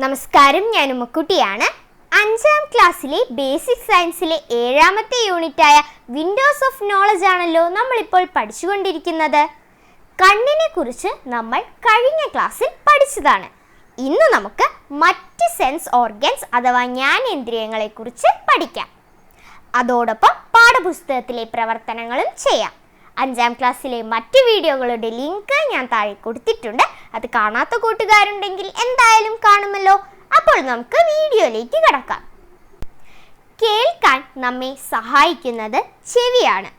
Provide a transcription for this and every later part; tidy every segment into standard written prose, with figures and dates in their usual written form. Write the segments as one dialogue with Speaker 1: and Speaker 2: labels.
Speaker 1: നമസ്കാരം, ഞാൻ ഉമ്മക്കുട്ടിയാണ്. 5ാം ക്ലാസ്സിലെ ബേസിക് സയൻസിലെ 7ാമത്തെ യൂണിറ്റായ വിൻഡോസ് ഓഫ് നോളജ് ആണല്ലോ നമ്മളിപ്പോൾ പഠിച്ചുകൊണ്ടിരിക്കുന്നത്. കണ്ണിനെ കുറിച്ച് നമ്മൾ കഴിഞ്ഞ ക്ലാസ്സിൽ പഠിച്ചതാണ്. ഇന്ന് നമുക്ക് മറ്റ് സെൻസ് ഓർഗൻസ് അഥവാ ജ്ഞാനേന്ദ്രിയങ്ങളെ കുറിച്ച് പഠിക്കാം. അതോടൊപ്പം പാഠപുസ്തകത്തിലെ പ്രവർത്തനങ്ങളും ചെയ്യാം. 5ാം ക്ലാസ്സിലെ മറ്റ് വീഡിയോകളുടെ ലിങ്ക് ഞാൻ താഴെ കൊടുത്തിട്ടുണ്ട്. അത് കാണാത്ത കൂട്ടുകാരുണ്ടെങ്കിൽ എന്തായാലും കാണുമല്ലോ. അപ്പോൾ നമുക്ക് വീഡിയോയിലേക്ക് കടക്കാം. കേൾക്കാൻ നമ്മെ സഹായിക്കുന്നത് ചെവിയാണ്.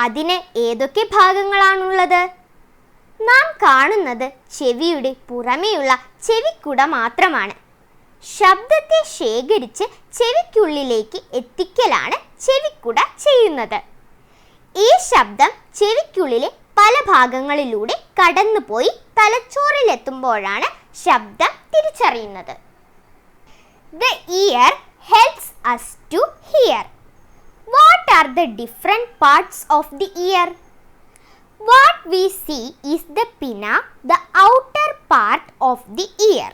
Speaker 1: അതിന് ഏതൊക്കെ ഭാഗങ്ങളാണുള്ളത്? നാം കാണുന്നത് ചെവിയുടെ പുറമേയുള്ള ചെവിക്കുട മാത്രമാണ്. ശബ്ദത്തെ ശേഖരിച്ച് ചെവിക്കുള്ളിലേക്ക് എത്തിക്കലാണ് ചെവിക്കുട ചെയ്യുന്നത്. ഈ ശബ്ദം ചെവിക്കുള്ളിലെ പല ഭാഗങ്ങളിലൂടെ കടന്നുപോയി തലച്ചോറിലെത്തുമ്പോഴാണ് ശബ്ദം തിരിച്ചറിയുന്നത്. The ear helps us to hear. What are the different parts of the ear? What we see is the pinna, the outer part of the ear.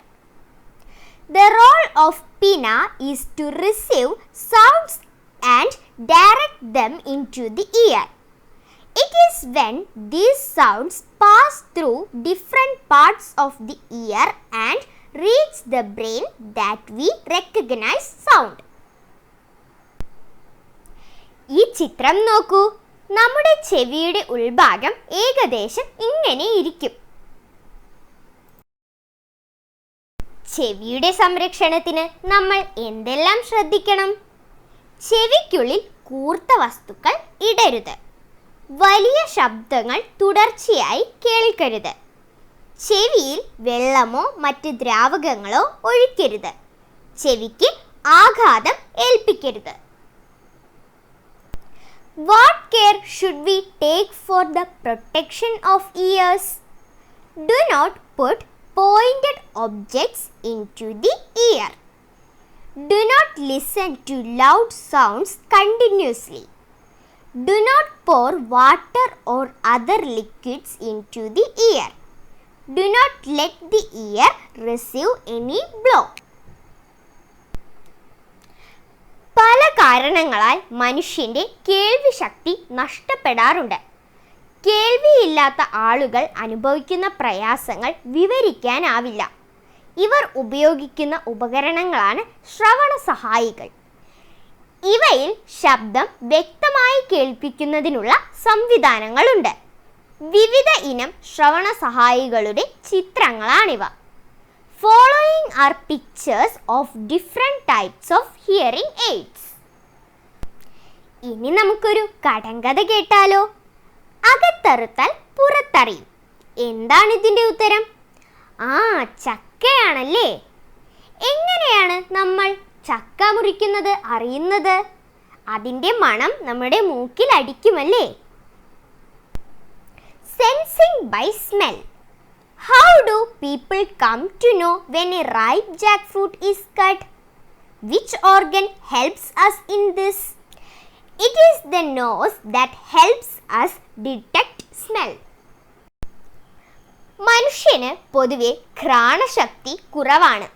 Speaker 1: The role of pinna is to receive sounds and direct them into the ear. It is when these sounds pass through different parts of the ear and reach the brain that we recognize sound. ഈ ചിത്രം നോക്കൂ. നമ്മുടെ ചെവിയുടെ ഉൾഭാഗം ഏകദേശം ഇങ്ങനെ ഇരിക്കും. ചെവിയുടെ സംരക്ഷണത്തിന് നമ്മൾ എന്തെല്ലാം ശ്രദ്ധിക്കണം? ചെവിക്കുള്ളിൽ കൂർത്ത വസ്തുക്കൾ ഇടരുത്. വലിയ ശബ്ദങ്ങൾ തുടർച്ചയായി കേൾക്കരുത്. ചെവിയിൽ വെള്ളമോ മറ്റ് ദ്രാവകങ്ങളോ ഒഴിക്കരുത്. ചെവിക്ക് ആഘാതം ഏൽപ്പിക്കരുത്. What care should we take for the protection of ears? Do not put pointed objects into the ear. Do not listen to loud sounds continuously. Do not pour water or other liquids into the ear. Do not let the ear receive any blow. പല കാരണങ്ങളാൽ മനുഷ്യൻ്റെ കേൾവി ശക്തി നഷ്ടപ്പെടാറുണ്ട്. കേൾവിയില്ലാത്ത ആളുകൾ അനുഭവിക്കുന്ന പ്രയാസങ്ങൾ വിവരിക്കാനാവില്ല. ഇവർ ഉപയോഗിക്കുന്ന ഉപകരണങ്ങളാണ് ശ്രവണ സഹായികൾ. ഇവയിൽ ശബ്ദം വ്യക്തമായി കേൾപ്പിക്കുന്നതിനുള്ള സംവിധാനങ്ങളുണ്ട്. വിവിധ ഇനം ശ്രവണ സഹായികളുടെ ചിത്രങ്ങളാണിവ. Following are pictures of different types of hearing aids. ഇനി നമുക്കൊരു കടങ്കഥ കേട്ടാലോ? അകത്തറുത്താൽ പുറത്തറിയും. എന്താണ് ഇതിൻ്റെ ഉത്തരം? ചക്കയാണല്ലേ. എങ്ങനെയാണ് നമ്മൾ ചക്ക മുറിക്കുന്നത് അറിയുന്നത്? അതിൻ്റെ മണം നമ്മുടെ മൂക്കിൽ അടിക്കുമല്ലേ. Sensing by smell. How do people come to know when a ripe jackfruit is cut? Which organ helps us in this? It is the nose that helps us detect smell. മനുഷ്യന് പൊതുവെ ഘ്രാണശക്തി കുറവാണ്.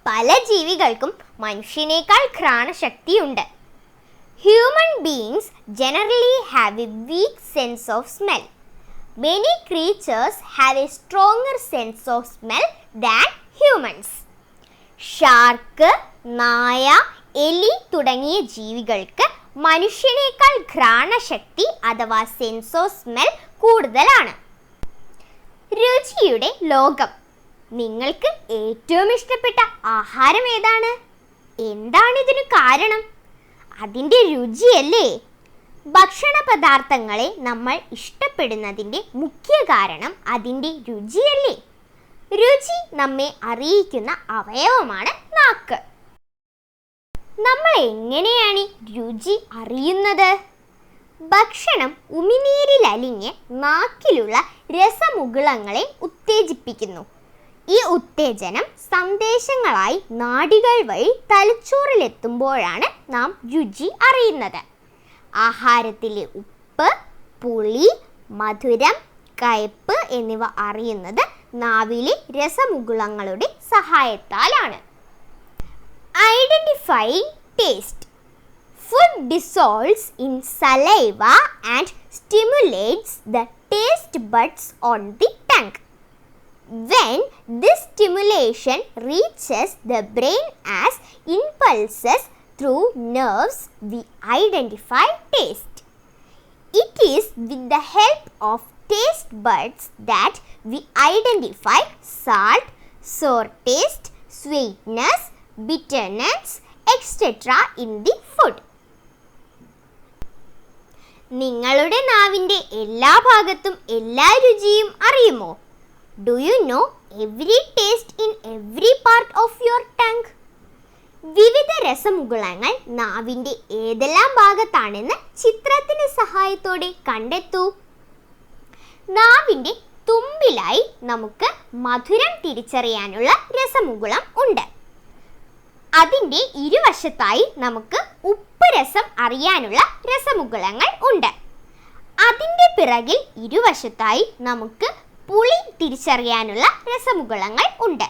Speaker 1: പല ജീവികൾക്കും മനുഷ്യനേക്കാൾ ഘ്രാണശക്തിയുണ്ട്. Human beings generally have a weak sense of smell. Many creatures have a stronger sense of smell than humans. Shark, നായ, എലി തുടങ്ങിയ ജീവികൾക്ക് മനുഷ്യനേക്കാൾ ഘ്രാണശക്തി അഥവാ സെൻസ് ഓഫ് സ്മെൽ കൂടുതലാണ്. രുചിയുടെ ലോകം. നിങ്ങൾക്ക് ഏറ്റവും ഇഷ്ടപ്പെട്ട ആഹാരം ഏതാണ്? എന്താണ് ഇതിനു കാരണം? അതിൻ്റെ രുചിയല്ലേ. ഭക്ഷണ പദാർത്ഥങ്ങളെ നമ്മൾ ഇഷ്ടപ്പെടുന്നതിൻ്റെ മുഖ്യ കാരണം അതിൻ്റെ രുചിയല്ലേ. രുചി നമ്മെ അറിയിക്കുന്ന അവയവമാണ് നാക്ക്. നമ്മൾ എങ്ങനെയാണ് രുചി അറിയുന്നത്? ഭക്ഷണം ഉമിനീരിലലിഞ്ഞ് നാക്കിലുള്ള രസമുകുളങ്ങളെ ഉത്തേജിപ്പിക്കുന്നു. ഈ ഉത്തേജനം സന്ദേശങ്ങളായി നാഡികൾ വഴി തലച്ചോറിലെത്തുമ്പോഴാണ് നാം രുചി അറിയുന്നത്. ആഹാരത്തിലെ ഉപ്പ്, പുളി, മധുരം, കയ്പ്പ് എന്നിവ അറിയുന്നത് നാവിലെ രസമുകുളങ്ങളുടെ സഹായത്താലാണ്. Identifying taste. Food dissolves in saliva and stimulates the taste buds on the tongue. When this stimulation reaches the brain as impulses through nerves, we identify taste. It is with the help of taste buds that we identify salt, sour taste, sweetness, bitterness, etc. in the food. നിങ്ങളുടെ നാവിൻ്റെ എല്ലാ ഭാഗത്തും എല്ലാ രുചിയും അറിയുമോ? Do you know every taste in every part of your tongue? വിവിധ രസമുകുളങ്ങൾ നാവിൻ്റെ ഏതെല്ലാം ഭാഗത്താണെന്ന് ചിത്രത്തിൻ്റെ സഹായത്തോടെ കണ്ടെത്തൂ. നാവിൻ്റെ തുമ്പിലായി നമുക്ക് മധുരം തിരിച്ചറിയാനുള്ള രസമുകുളം ഉണ്ട്. അതിൻ്റെ ഇരുവശത്തായി നമുക്ക് ഉപ്പ് രസം അറിയാനുള്ള രസമുകുളങ്ങൾ ഉണ്ട്. അതിൻ്റെ പിറകിൽ ഇരുവശത്തായി നമുക്ക് പുളി തിരിച്ചറിയാനുള്ള രസമുകുളങ്ങൾ ഉണ്ട്.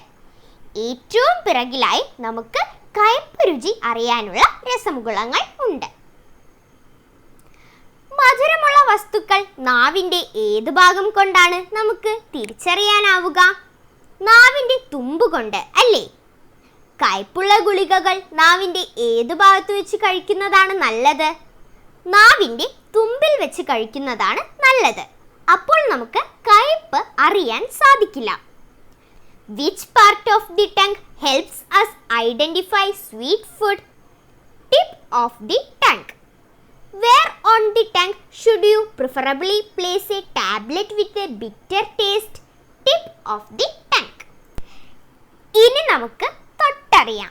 Speaker 1: ഏറ്റവും പിറകിലായി നമുക്ക് കയ്പ് രുചി അറിയാനുള്ള രസമുകുളങ്ങൾ ഉണ്ട്. മധുരമുള്ള വസ്തുക്കൾ നാവിൻ്റെ ഏത് ഭാഗം കൊണ്ടാണ് നമുക്ക് തിരിച്ചറിയാനാവുക? നാവിൻ്റെ തുമ്പ് കൊണ്ട് അല്ലേ? കയ്പുള്ള ഗുളികകൾ നാവിൻ്റെ ഏത് ഭാഗത്ത് വെച്ച് കഴിക്കുന്നതാണ് നല്ലത്? നാവിൻ്റെ തുമ്പിൽ വെച്ച് കഴിക്കുന്നതാണ് നല്ലത്. അപ്പോൾ നമുക്ക് കയ്പ് അറിയാൻ സാധിക്കില്ല. Which part of the tongue helps us identify sweet food? Tip of the tongue. Where on the tongue should you preferably place a tablet with a bitter taste? Tip of the tongue. ഇനി നമുക്ക് തൊട്ടറിയാം.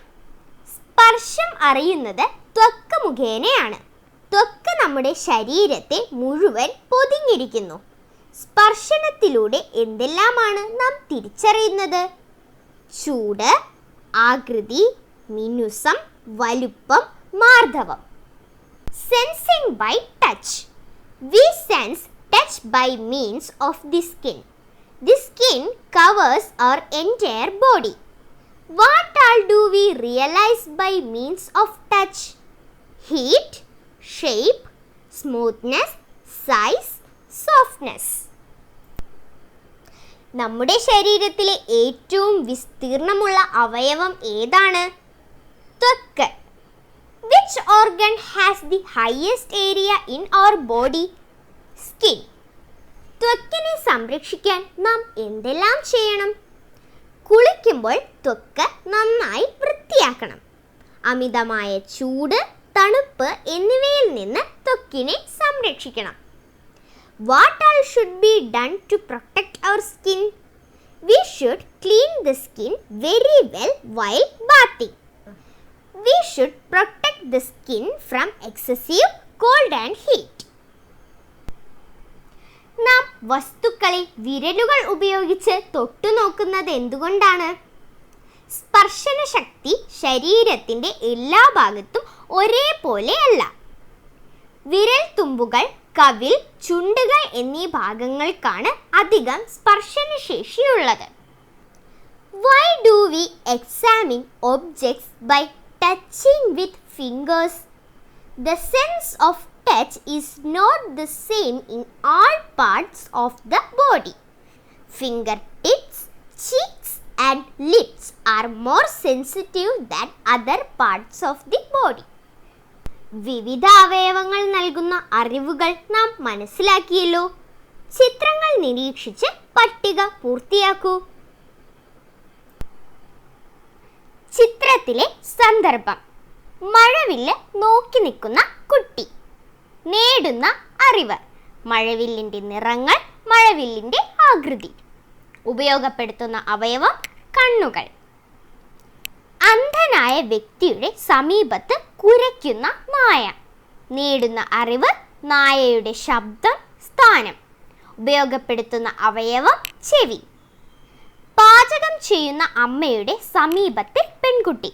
Speaker 1: സ്പർശം അറിയുന്നത് ത്വക്ക് മുഖേനയാണ്. ത്വക്ക് നമ്മുടെ ശരീരത്തെ മുഴുവൻ പൊതിഞ്ഞിരിക്കുന്നു. സ്പർശനത്തിലൂടെ എന്തെല്ലാമാണ് നാം തിരിച്ചറിയുന്നത്? ചൂട്, ആകൃതി, മിനുസം, വലുപ്പം, മാർദ്ദവം. Sensing by touch. We sense touch by means of the skin. The skin covers our entire body. What all do we realize by means of touch? Heat, shape, smoothness, size, softness. നമ്മുടെ ശരീരത്തിലെ ഏറ്റവും വിസ്തീർണമുള്ള അവയവം ഏതാണ്? ത്വക്ക്. Which organ has the highest area in our body? Skin. ത്വക്കിനെ സംരക്ഷിക്കാൻ നാം എന്തെല്ലാം ചെയ്യണം? കുളിക്കുമ്പോൾ ത്വക്ക് നന്നായി വൃത്തിയാക്കണം. അമിതമായ ചൂട്, തണുപ്പ് എന്നിവയിൽ നിന്ന് ത്വക്കിനെ സംരക്ഷിക്കണം. What all should be done to protect our skin? We should clean the skin very well while bathing. We should protect the skin from excessive cold and heat. നാം വസ്തുക്കളെ വിരലുകൾ ഉപയോഗിച്ച് തൊട്ടുനോക്കുന്നത് എന്തുകൊണ്ടാണ്? സ്പർശന ശക്തി ശരീരത്തിൻ്റെ എല്ലാ ഭാഗത്തും ഒരേപോലെയല്ല. വിരൽ തുമ്പുകൾ, കവിൾ, ചുണ്ടുകൾ എന്നീ ഭാഗങ്ങൾക്കാണ് അധികം സ്പർശനശേഷിയുള്ളത്. Why do we examine objects by touching with fingers? The sense of touch is not the same in all parts of the body. Fingertips, cheeks and lips are more sensitive than other parts of the body. വിവിധ അവയവങ്ങൾ നൽകുന്ന അറിവുകൾ നാം മനസ്സിലാക്കിയല്ലോ. ചിത്രങ്ങൾ നിരീക്ഷിച്ച് പട്ടിക പൂർത്തിയാക്കൂ. ചിത്രത്തിലെ സന്ദർഭം: മഴവില്ല് നോക്കി നിൽക്കുന്ന കുട്ടി. നേടുന്ന അറിവ്: മഴവില്ലിൻ്റെ നിറങ്ങൾ, മഴവില്ലിൻ്റെ ആകൃതി. ഉപയോഗപ്പെടുത്തുന്ന അവയവം കണ്ണുകൾ. അന്ധനായ വ്യക്തിയുടെ സമീപത്ത് കുരയ്ക്കുന്ന നായ. നേടുന്ന അറിവ്: നായയുടെ ശബ്ദം, സ്ഥാനം. ഉപയോഗപ്പെടുത്തുന്ന അവയവം ചെവി. പാചകം ചെയ്യുന്ന അമ്മയുടെ സമീപത്തെ പെൺകുട്ടി.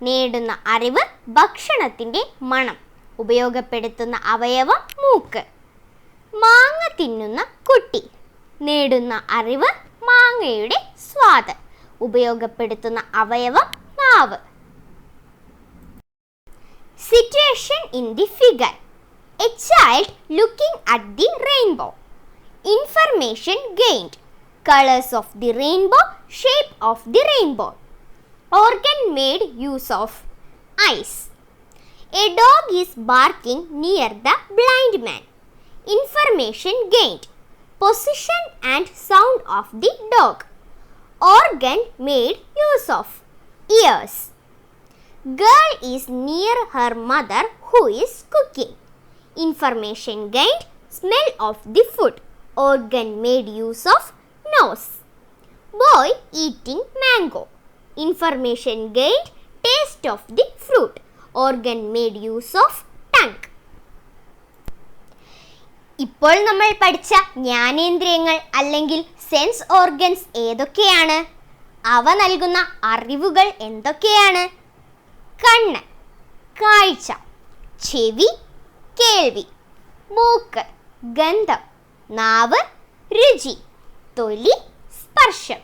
Speaker 1: നേടുന്ന അറിവ്: ഭക്ഷണത്തിൻ്റെ മണം. ഉപയോഗപ്പെടുത്തുന്ന അവയവം മൂക്ക്. മാങ്ങ തിന്നുന്ന കുട്ടി. നേടുന്ന അറിവ്: മാങ്ങയുടെ സ്വാദ്. ഉപയോഗപ്പെടുത്തുന്ന അവയവം നാവ്. Situation in the figure. A child looking at the rainbow. Information gained. Colors of the rainbow, shape of the rainbow. Organ made use of. Eyes. A dog is barking near the blind man. Information gained. Position and sound of the dog. Organ made use of. Ears. Girl is near her mother who is cooking. Information gained. Smell of the food. Organ made use of. Nose. Boy eating mango. Information gained. Taste of the fruit. Organ made use of. Tongue. ഇപ്പോൾ നമ്മൾ പഠിച്ച ജ്ഞാനേന്ദ്രിയങ്ങൾ അല്ലെങ്കിൽ sense organs ഏതൊക്കെയാണ്? അവ നൽകുന്ന അറിവുകൾ എന്തൊക്കെയാണ്? കണ്ണ്, കാഴ്ച. ചെവി, കേൾവി. മൂക്ക്, ഗന്ധം. നാവ്, രുചി. തൊലി, സ്പർശം.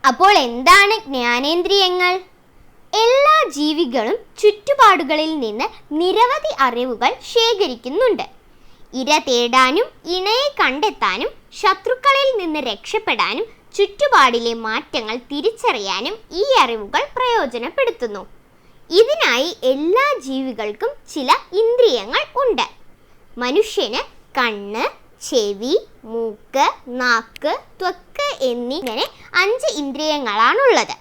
Speaker 1: അപ്പോൾ എന്താണ് ജ്ഞാനേന്ദ്രിയങ്ങൾ? എല്ലാ ജീവികളും ചുറ്റുപാടുകളിൽ നിന്ന് നിരവധി അറിവുകൾ ശേഖരിക്കുന്നുണ്ട്. ഇര തേടാനും ഇണയെ കണ്ടെത്താനും ശത്രുക്കളിൽ നിന്ന് രക്ഷപ്പെടാനും ചുറ്റുപാടിലെ മാറ്റങ്ങൾ തിരിച്ചറിയാനും ഈ അറിവുകൾ പ്രയോജനപ്പെടുത്തുന്നു. ഇതിനായി എല്ലാ ജീവികൾക്കും ചില ഇന്ദ്രിയങ്ങൾ ഉണ്ട്. മനുഷ്യന് കണ്ണ്, ചെവി, മൂക്ക്, നാക്ക്, ത്വക്ക് എന്നിങ്ങനെ 5 ഇന്ദ്രിയങ്ങളാണുള്ളത്.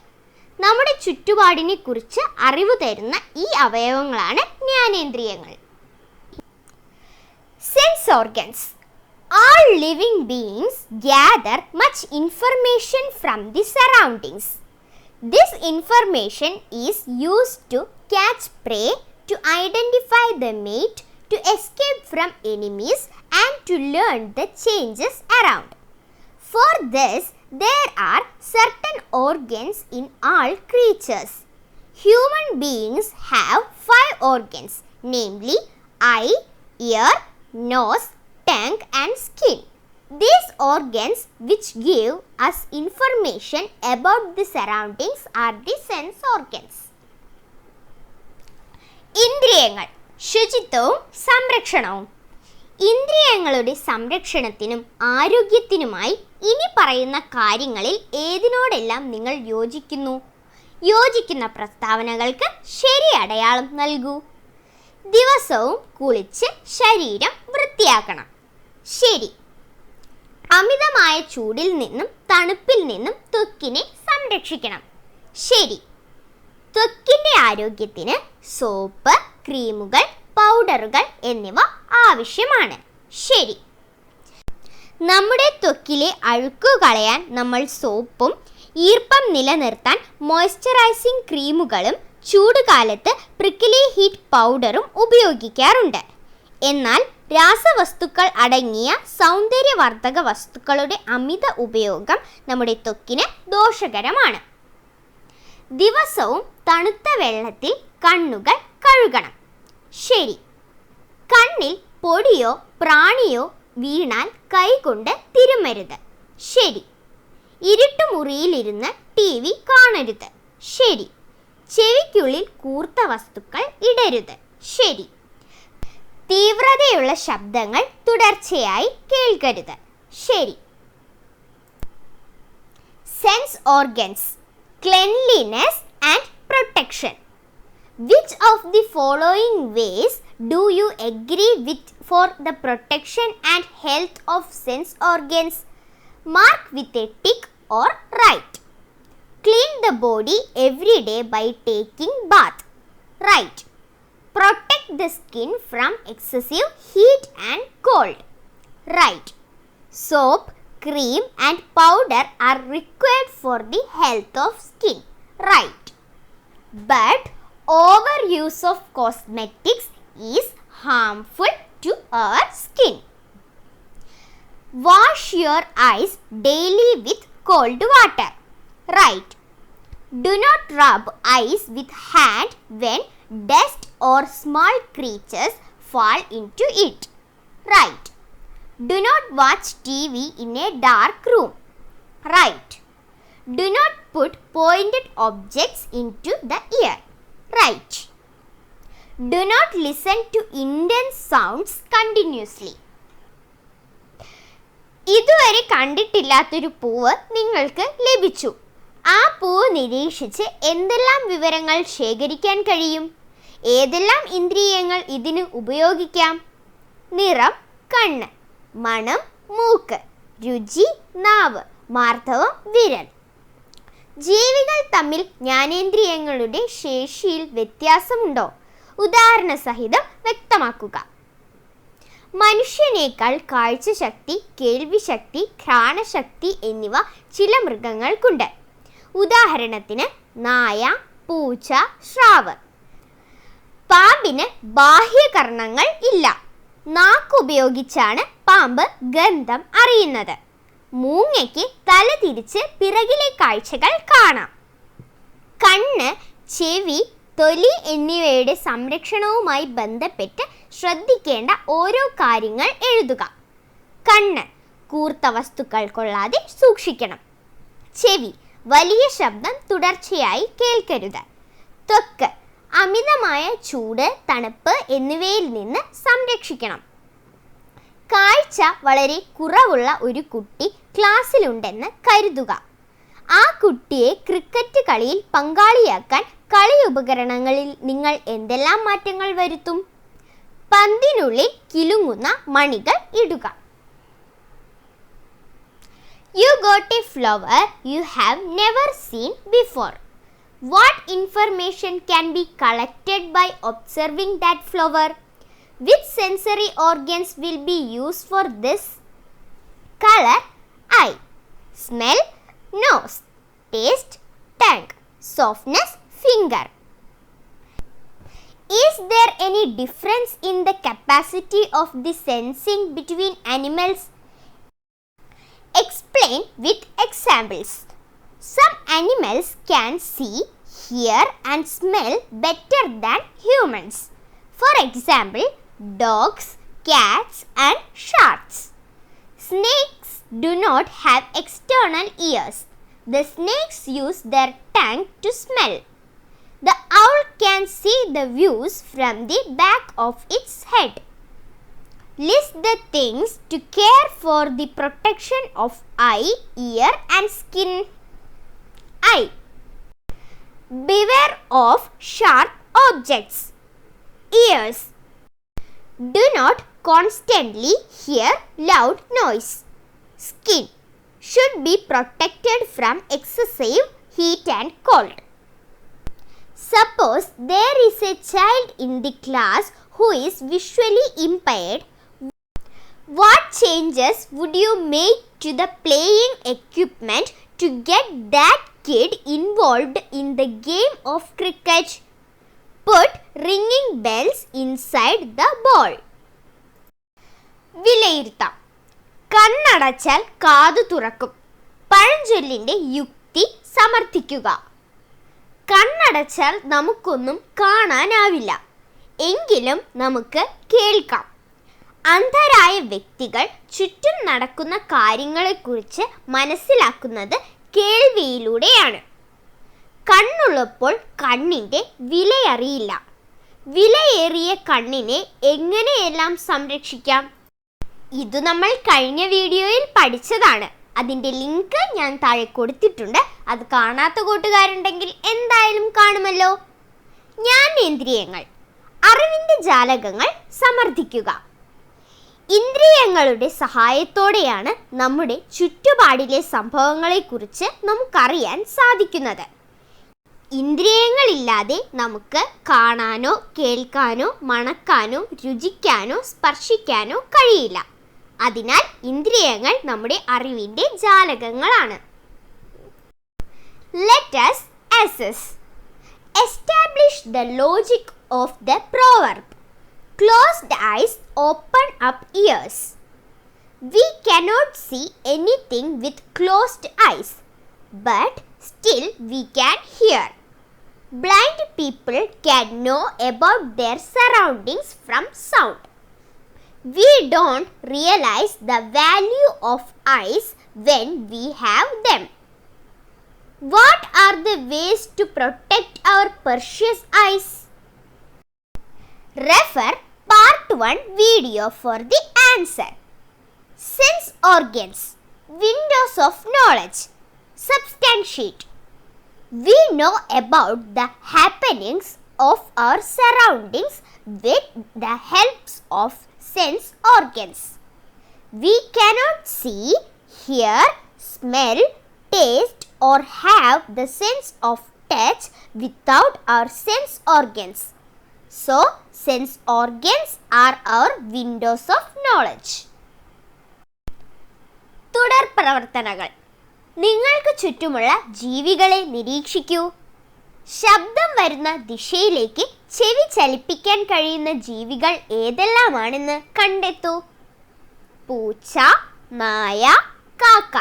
Speaker 1: നമ്മുടെ ചുറ്റുപാടിനെ കുറിച്ച് അറിവ് തരുന്ന ഈ അവയവങ്ങളാണ് ജ്ഞാനേന്ദ്രിയങ്ങൾ. Sense organs. All living beings gather much information from the surroundings. This information is used to catch prey, to identify the mate, to escape from enemies, and to learn the changes around. For this, there are certain organs in all creatures. Human beings have 5 organs, namely eye, ear, nose, tongue and skin. These organs which give us information about the surroundings are the sense organs. ഇന്ദ്രിയങ്ങൾ, ശുചിത്വവും സംരക്ഷണവും. ഇന്ദ്രിയങ്ങളുടെ സംരക്ഷണത്തിനും ആരോഗ്യത്തിനുമായി ഇനി പറയുന്ന കാര്യങ്ങളിൽ ഏതിനോടെല്ലാം നിങ്ങൾ യോജിക്കുന്നു? യോജിക്കുന്ന പ്രസ്താവനകൾക്ക് ശരി അടയാളം നൽകൂ. ദിവസവും കുളിച്ച് ശരീരം വൃത്തിയാക്കണം. ശരി. അമിതമായ ചൂടിൽ നിന്നും തണുപ്പിൽ നിന്നും ത്വക്കിനെ സംരക്ഷിക്കണം. ശരി. ത്വക്കിൻ്റെ ആരോഗ്യത്തിന് സോപ്പ്, ക്രീമുകൾ, പൗഡറുകൾ എന്നിവ ആവശ്യമാണ്. ശരി. നമ്മുടെ ത്വക്കിലെ അഴുക്ക് കളയാൻ നമ്മൾ സോപ്പും ഈർപ്പം നിലനിർത്താൻ മോയ്സ്ചറൈസിംഗ് ക്രീമുകളും ചൂടുകാലത്ത് പ്രിക്കിലി ഹീറ്റ് പൗഡറും ഉപയോഗിക്കാറുണ്ട്. എന്നാൽ രാസവസ്തുക്കൾ അടങ്ങിയ സൗന്ദര്യവർദ്ധക വസ്തുക്കളുടെ അമിത ഉപയോഗം നമ്മുടെ ത്വക്കിന് ദോഷകരമാണ്. ദിവസവും തണുത്ത വെള്ളത്തിൽ കണ്ണുകൾ കഴുകണം. ശരി. കണ്ണിൽ പൊടിയോ പ്രാണിയോ വീണാൽ കൈകൊണ്ട് തിരുമരുത്. ശരി. ഇരുട്ടുമുറിയിലിരുന്ന് TV കാണരുത്. ശരി. ചെവിക്കുള്ളിൽ കൂർത്ത വസ്തുക്കൾ ഇടരുത്. ശരി. തീവ്രതയുള്ള ശബ്ദങ്ങൾ തുടർച്ചയായി കേൾക്കരുത്. ശരി. Sense organs. Cleanliness and protection. Which of the following ways do you agree with for the protection and health of sense organs? Mark with a tick or write. Clean the body every day by taking bath. Right. Protect the skin from excessive heat and cold. Right. Soap, cream and powder are required for the health of skin. Right. But overuse of cosmetics is harmful to our skin. Wash your eyes daily with cold water. Right. Do not rub eyes with hand when dust or small creatures fall into it. Right. Do not watch TV in a dark room. Right. Do not put pointed objects into the ear. Right. Do not listen to intense sounds continuously. ഇതുവരെ കണ്ടിട്ടില്ലാത്തൊരു പൂവ് നിങ്ങൾക്ക് ലഭിച്ചു. ആ പൂവ് നിരീക്ഷിച്ച് എന്തെല്ലാം വിവരങ്ങൾ ശേഖരിക്കാൻ കഴിയും? ഏതെല്ലാം ഇന്ദ്രിയങ്ങൾ ഇതിന് ഉപയോഗിക്കാം? നിറം കണ്ണ്, മണം മൂക്ക്, രുചി നാവ്, മാർദ്ദവം വിരൽ. ജീവികൾ തമ്മിൽ ജ്ഞാനേന്ദ്രിയങ്ങളുടെ ശേഷിയിൽ വ്യത്യാസമുണ്ടോ? ഉദാഹരണ സഹിതം വ്യക്തമാക്കുക. മനുഷ്യനേക്കാൾ കാഴ്ചശക്തി, കേൾവിശക്തി, ഘ്രാണശക്തി എന്നിവ ചില മൃഗങ്ങൾക്കുണ്ട്. ഉദാഹരണത്തിന് നായ, പൂച്ച, സ്രാവ്. പാമ്പിന് ബാഹ്യകർണങ്ങൾ ഇല്ല. നാക്കുപയോഗിച്ചാണ് പാമ്പ് ഗന്ധം അറിയുന്നത്. മൂങ്ങയ്ക്ക് തല തിരിച്ച് പിറകിലെ കാഴ്ചകൾ കാണാം. കണ്ണ്, ചെവി, തൊലി എന്നിവയുടെ സംരക്ഷണവുമായി ബന്ധപ്പെട്ട് ശ്രദ്ധിക്കേണ്ട ഓരോ കാര്യങ്ങൾ എഴുതുക. കണ്ണ്, കൂർത്ത വസ്തുക്കൾ കൊള്ളാതെ സൂക്ഷിക്കണം. ചെവി, വലിയ ശബ്ദം തുടർച്ചയായി കേൾക്കരുത്. ത്വക്ക്, അമിതമായ ചൂട്, തണുപ്പ് എന്നിവയിൽ നിന്ന് സംരക്ഷിക്കണം. കാഴ്ച വളരെ കുറവുള്ള ഒരു കുട്ടി ക്ലാസ്സിലുണ്ടെന്ന് കരുതുക. ആ കുട്ടിയെ ക്രിക്കറ്റ് കളിയിൽ പങ്കാളിയാക്കാൻ കളി ഉപകരണങ്ങളിൽ നിങ്ങൾ എന്തെല്ലാം മാറ്റങ്ങൾ വരുത്തും? പന്തിനുള്ളിൽ കിലുങ്ങുന്ന മണികൾ ഇടുക. You got a flower you have never seen before. What information can be collected by observing that flower? Which sensory organs will be used for this? Color, eye. Smell, nose. Taste, tongue. Softness, finger. Is there any difference in the capacity of the sensing between animals? Explain with examples. Some animals can see, hear and smell better than humans. For example, dogs, cats and sharks. Snakes do not have external ears. The snakes use their tongue to smell. The owl can see the views from the back of its head. List the things to care for the protection of eye, ear and skin. Eye. Beware of sharp objects. Ears. Do not constantly hear loud noise. Skin. Should be protected from excessive heat and cold. Suppose there is a child in the class who is visually impaired. What changes would you make to the playing equipment to get that kid involved in the game of cricket? Put ringing bells inside the ball. വിലയിരുത്താം. കണ്ണടച്ചാൽ കാതു തുറക്കും. പഴഞ്ചൊല്ലിൻ്റെ യുക്തി സമർത്ഥിക്കുക. കണ്ണടച്ചാൽ നമുക്കൊന്നും കാണാനാവില്ല, എങ്കിലും നമുക്ക് കേൾക്കാം. അന്ധരായ വ്യക്തികൾ ചുറ്റും നടക്കുന്ന കാര്യങ്ങളെക്കുറിച്ച് മനസ്സിലാക്കുന്നത് കേൾവിയിലൂടെയാണ്. കണ്ണുള്ളപ്പോൾ കണ്ണിൻ്റെ വിലയറിയില്ല. വിലയേറിയ കണ്ണിനെ എങ്ങനെയെല്ലാം സംരക്ഷിക്കാം? ഇത് നമ്മൾ കഴിഞ്ഞ വീഡിയോയിൽ പഠിച്ചതാണ്. അതിൻ്റെ ലിങ്ക് ഞാൻ താഴെ കൊടുത്തിട്ടുണ്ട്. അത് കാണാത്ത കൂട്ടുകാരുണ്ടെങ്കിൽ എന്തായാലും കാണുമല്ലോ. ജ്ഞാനേന്ദ്രിയങ്ങൾ, അറിവിൻ്റെ ജാലകങ്ങൾ സമർത്ഥിക്കുക. ഇന്ദ്രിയങ്ങളുടെ സഹായത്തോടെയാണ് നമ്മുടെ ചുറ്റുപാടിലെ സംഭവങ്ങളെക്കുറിച്ച് നമുക്കറിയാൻ സാധിക്കുന്നത്. ഇന്ദ്രിയങ്ങളില്ലാതെ നമുക്ക് കാണാനോ കേൾക്കാനോ മണക്കാനോ രുചിക്കാനോ സ്പർശിക്കാനോ കഴിയില്ല. അതിനാൽ ഇന്ദ്രിയങ്ങൾ നമ്മുടെ അറിവിൻ്റെ ജാലകങ്ങളാണ്. Let us assess. Establish the logic of the proverb. Closed eyes, open up ears. We cannot see anything with closed eyes, but still we can hear. Blind people can know about their surroundings from sound. We don't realize the value of eyes when we have them. What are the ways to protect our precious eyes? Refer part 1 video for the answer. Sense organs, windows of knowledge. Substantiate. We know about the happenings of our surroundings with the help of sense organs. We cannot see, hear, smell, taste or have the sense of touch without our sense organs. So, sense organs are our windows of knowledge. തുടർ പ്രവർത്തനങ്ങൾ. നിങ്ങൾക്ക് ചുറ്റുമുള്ള ജീവികളെ നിരീക്ഷിക്കൂ. ശബ്ദം വരുന്ന ദിശയിലേക്ക് ചെവി ചലിപ്പിക്കാൻ കഴിയുന്ന ജീവികൾ ഏതെല്ലാമാണെന്ന് കണ്ടെത്തൂ. പൂച്ച, നായ, കാക്ക.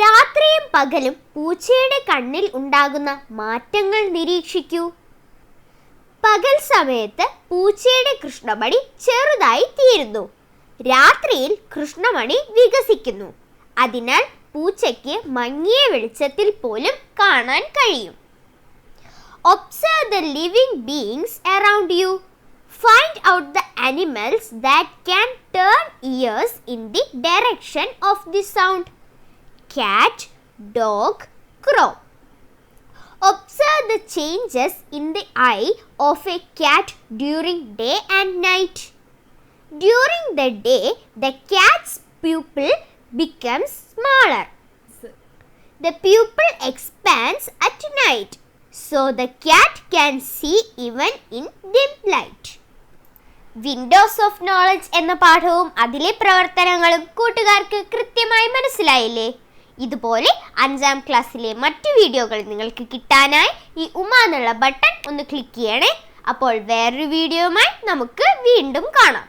Speaker 1: രാത്രിയും പകലും പൂച്ചയുടെ കണ്ണിൽ ഉണ്ടാകുന്ന മാറ്റങ്ങൾ നിരീക്ഷിക്കൂ. പകൽ സമയത്ത് പൂച്ചയുടെ കൃഷ്ണമണി ചെറുതായി തീരുന്നു. രാത്രിയിൽ കൃഷ്ണമണി വികസിക്കുന്നു. അതിനാൽ പൂച്ചയ്ക്ക് മങ്ങിയ വെളിച്ചത്തിൽ പോലും കാണാൻ കഴിയും. Observe the living beings around you. Find out the animals that can turn ears in the direction of the sound. Cat, dog, crow. Observe the changes in the eye of a cat during day and night. During the day, the cat's pupil becomes smaller. The pupil expands at night, so the cat can see even in dim light. Windows of knowledge എന്ന പാഠവും അതിലെ പ്രവർത്തനങ്ങളും കൂട്ടുകാർക്ക് കൃത്യമായി മനസ്സിലായില്ലേ? ഇതുപോലെ 5ാം ക്ലാസ്സിലെ മറ്റു വീഡിയോകൾ നിങ്ങൾക്ക് കിട്ടാനായി ഈ ഉമ്മ എന്നുള്ള ബട്ടൺ ഒന്ന് ക്ലിക്ക് ചെയ്യണേ. അപ്പോൾ വേറൊരു വീഡിയോയുമായി നമുക്ക് വീണ്ടും കാണാം.